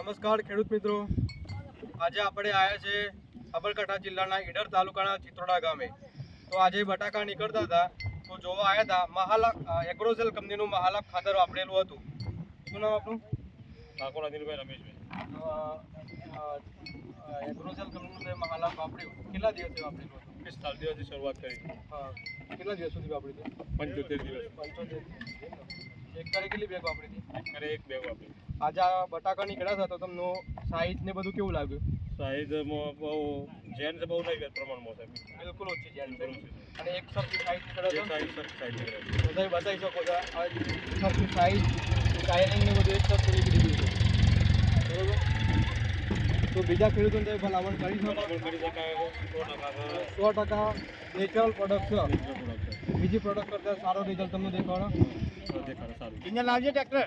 નમસ્કાર ખેડૂત મિત્રો, આજે આપણે આવ્યા છે સાબરકાંઠા જિલ્લાના ઈડર તાલુકાના ચિત્રોડા ગામે. તો આજે બટાકા નીકળતા હતા તો જોવા આવ્યા હતા. મહાલાભ એગ્રોસેલ કંપનીનું મહાલાભ ખાતર વાપરેલું હતું. શું નામ આપનું? ઠાકોર અનિલભાઈ રમેશભાઈ. એગ્રોસેલ કંપનીનું મહાલાભ વાપર્યું, કેટલા દિવસે વાપરેલું હતું? 45 દિવસથી શરૂઆત કરી. કેટલા દિવસ સુધી વાપરી હતી? 75 દિવસ. 75. એકરે કેટલી બેગ વાપરી હતી? એકરે એક બેગ વાપરી. આજે આ બટાકા નીકળ્યા હતા તો તમને સાઈઝ ને બધું કેવું લાગ્યું? સાઈઝમાં બહુ જેન બહુ નહીં ગયા પ્રમાણમાં સાહેબ. બિલકુલ ઓછી જેન છે. અને એક સરખી સાઈઝ નીકળે છે. સાઈઝ નીકળે છે. બધા બતાવી શકો છો. આ સરખી સાઈઝ ટાયરિંગ ને બધું એક સરખું નીકળી ગયું છે. બરોબર. તો બીજા ખેડૂતોને ભલામણ કરી શકો? કરી શકાય 100% નેચરલ પ્રોડક્ટ છે. બીજી પ્રોડક્ટ કરતાં સારો રિઝલ્ટ તમને દેખાડો. સારું. ઇન્જન લાવજે ટ્રેક્ટર.